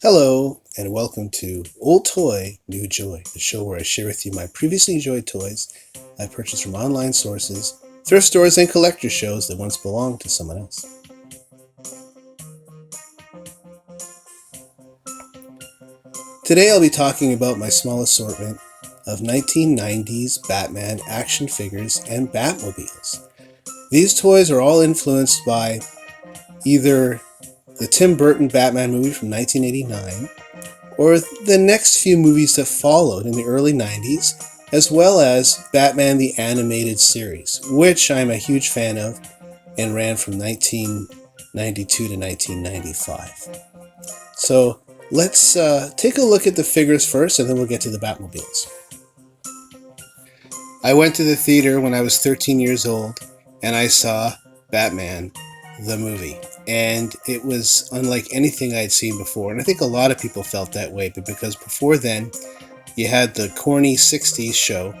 Hello, and welcome to Old Toy, New Joy, the show where I share with you my previously enjoyed toys I purchased from online sources, thrift stores, and collector shows that once belonged to someone else. Today I'll be talking about my small assortment of 1990s Batman action figures and Batmobiles. These toys are all influenced by either the Tim Burton Batman movie from 1989 or the next few movies that followed in the early 90s, as well as Batman the Animated Series, which I'm a huge fan of and ran from 1992 to 1995. So let's take a look at the figures first, and then we'll get to the Batmobiles. I went to the theater when I was 13 years old, and I saw Batman, the movie. And it was unlike anything I'd seen before. And I think a lot of people felt that way, but because before then, you had the corny 60s show,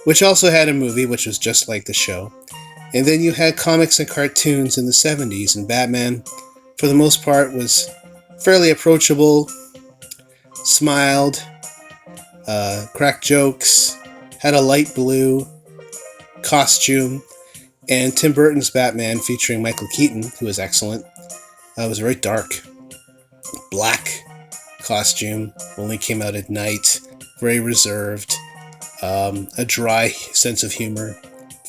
which also had a movie, which was just like the show. And then you had comics and cartoons in the 70s, and Batman, for the most part, was fairly approachable, smiled, cracked jokes, had a light blue costume, and Tim Burton's Batman, featuring Michael Keaton, who was excellent, was very dark, black costume, only came out at night, very reserved, a dry sense of humor,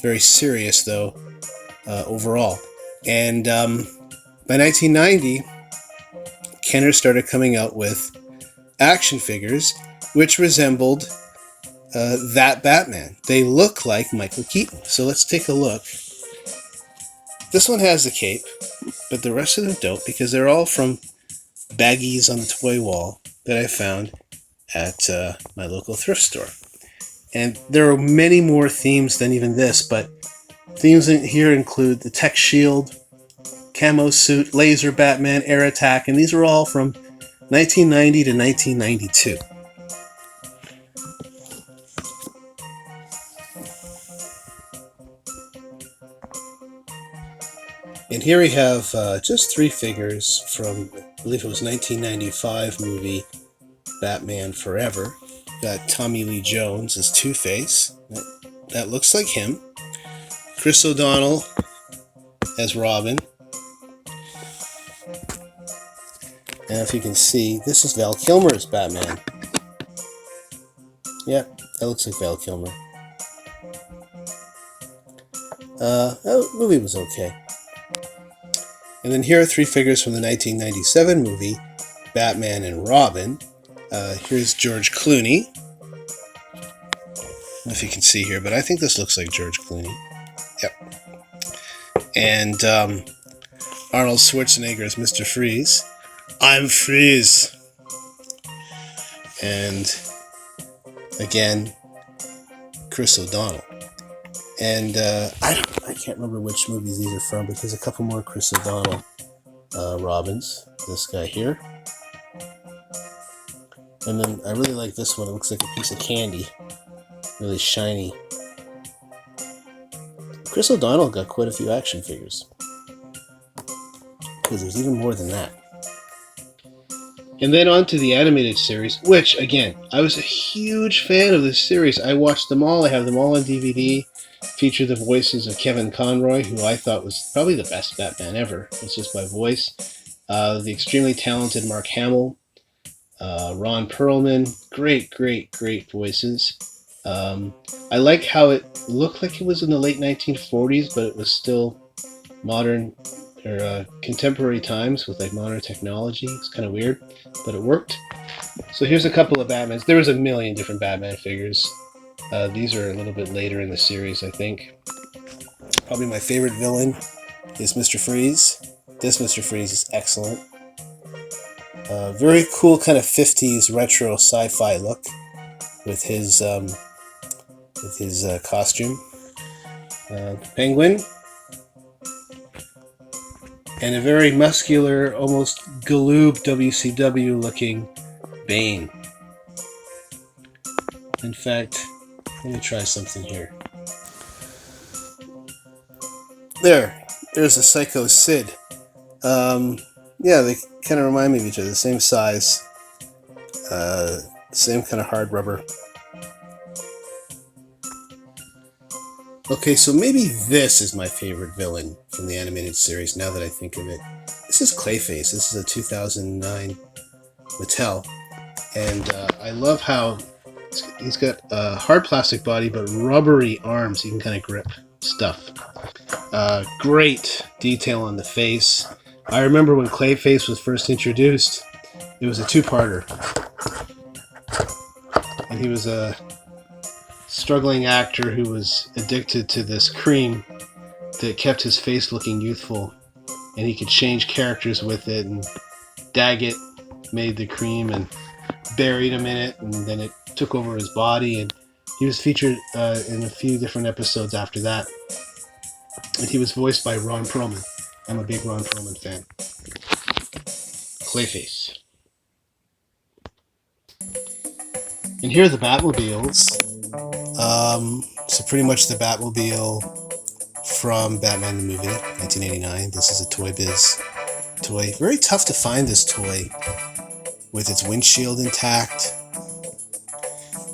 very serious though, overall. And by 1990, Kenner started coming out with action figures which resembled that Batman. They look like Michael Keaton. So let's take a look. This one has the cape, but the rest of them don't, because they're all from baggies on the toy wall that I found at my local thrift store. And there are many more themes than even this, but themes in here include the tech shield, camo suit, laser Batman, air attack, and these are all from 1990 to 1992. And here we have just three figures from, I believe it was 1995 movie Batman Forever. Got Tommy Lee Jones as Two-Face. That looks like him. Chris O'Donnell as Robin. And if you can see, this is Val Kilmer as Batman. Yep, that looks like Val Kilmer. That movie was okay. And then here are three figures from the 1997 movie Batman and Robin. Here's George Clooney. I don't know if you can see here, but I think this looks like George Clooney. Yep. And Arnold Schwarzenegger as Mr. Freeze. I'm Freeze. And again, Chris O'Donnell. And I can't remember which movies these are from, but there's a couple more Chris O'Donnell Robins. This guy here. And then I really like this one. It looks like a piece of candy. Really shiny. Chris O'Donnell got quite a few action figures, because there's even more than that. And then on to the animated series, which, again, I was a huge fan of this series. I watched them all. I have them all on DVD. Feature the voices of Kevin Conroy, who I thought was probably the best Batman ever. It's just by voice. The extremely talented Mark Hamill. Ron Perlman. Great voices. I like how it looked like it was in the late 1940s, but it was still modern or contemporary times with like modern technology. It's kind of weird, but it worked. So here's a couple of Batmans. There was a million different Batman figures. These are a little bit later in the series, I think. Probably my favorite villain is Mr. Freeze. This Mr. Freeze is excellent. Very cool kind of 50s retro sci-fi look with his costume. Penguin. And a very muscular, almost Galoob WCW looking Bane. In fact, let me try something here. There's a Psycho Sid. Yeah, they kind of remind me of each other. The same size, same kind of hard rubber. Okay, so maybe this is my favorite villain from the animated series, now that I think of it. This is Clayface. This is a 2009 Mattel. And I love how he's got a hard plastic body, but rubbery arms. He can kind of grip stuff. Great detail on the face. I remember when Clayface was first introduced, it was a two-parter. And he was a struggling actor who was addicted to this cream that kept his face looking youthful. And he could change characters with it, and Daggett made the cream and buried him in it, and then it took over his body, and he was featured in a few different episodes after that. And he was voiced by Ron Perlman. I'm a big Ron Perlman fan. Clayface. And here are the Batmobiles. So pretty much the Batmobile from Batman the movie, 1989. This is a Toy Biz toy. Very tough to find this toy with its windshield intact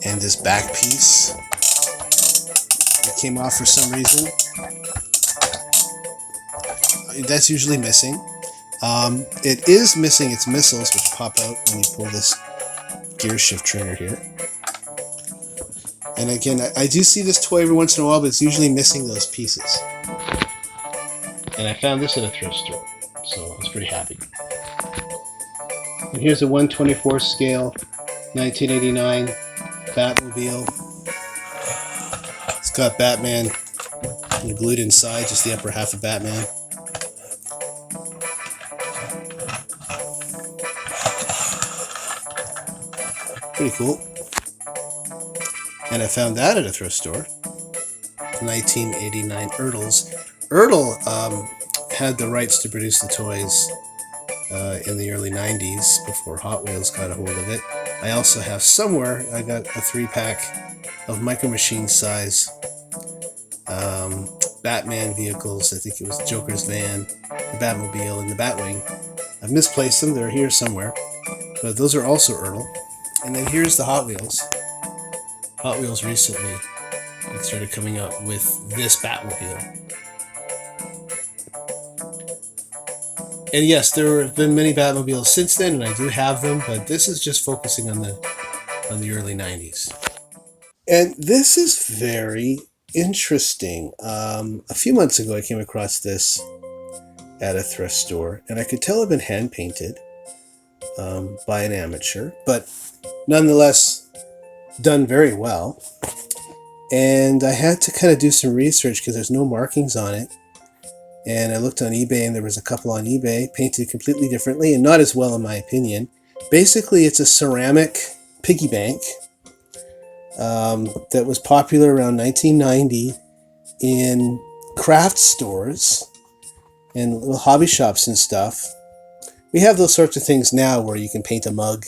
and this back piece. It came off for some reason. That's usually missing. It is missing its missiles, which pop out when you pull this gear shift trigger here. And again, I do see this toy every once in a while, but it's usually missing those pieces. And I found this at a thrift store, so I was pretty happy. And here's a 1/24 scale 1989 Batmobile. It's got Batman glued inside, just the upper half of Batman. Pretty cool. And I found that at a thrift store. 1989 Ertles. Ertl had the rights to produce the toys in the early 90s before Hot Wheels got a hold of it. I also have somewhere, I got a 3-pack of Micro Machine size Batman vehicles. I think it was Joker's van, the Batmobile, and the Batwing. I've misplaced them. They're here somewhere. But those are also Ertl. And then here's the Hot Wheels. Hot Wheels recently started coming out with this Batmobile. And yes, there have been many Batmobiles since then, and I do have them, but this is just focusing on the early 90s. And this is very interesting. A few months ago, I came across this at a thrift store, and I could tell it had been hand-painted by an amateur, but nonetheless done very well. And I had to kind of do some research because there's no markings on it. And I looked on eBay, and there was a couple on eBay painted completely differently and not as well in my opinion. Basically, it's a ceramic piggy bank that was popular around 1990 in craft stores and little hobby shops and stuff. We have those sorts of things now where you can paint a mug,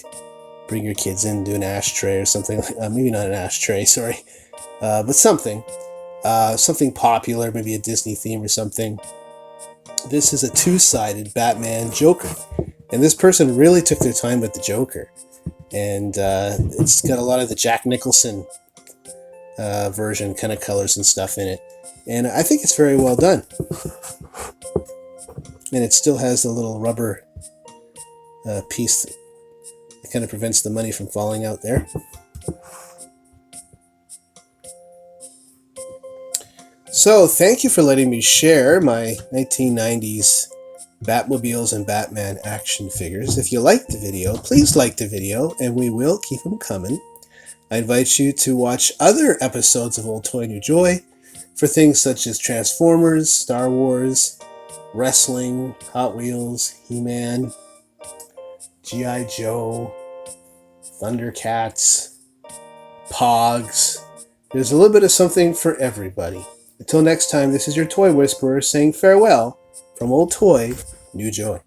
bring your kids in, do an ashtray or something. Maybe not an ashtray, sorry. But something popular, maybe a Disney theme or something. This is a two-sided Batman Joker. And this person really took their time with the Joker. And it's got a lot of the Jack Nicholson version kind of colors and stuff in it. And I think it's very well done. And it still has the little rubber piece that kind of prevents the money from falling out there. So, thank you for letting me share my 1990s Batmobiles and Batman action figures. If you liked the video, please like the video, and we will keep them coming. I invite you to watch other episodes of Old Toy New Joy for things such as Transformers, Star Wars, wrestling, Hot Wheels, He-Man, G.I. Joe, Thundercats, Pogs. There's a little bit of something for everybody. Until next time, this is your Toy Whisperer saying farewell from Old Toy New Joy.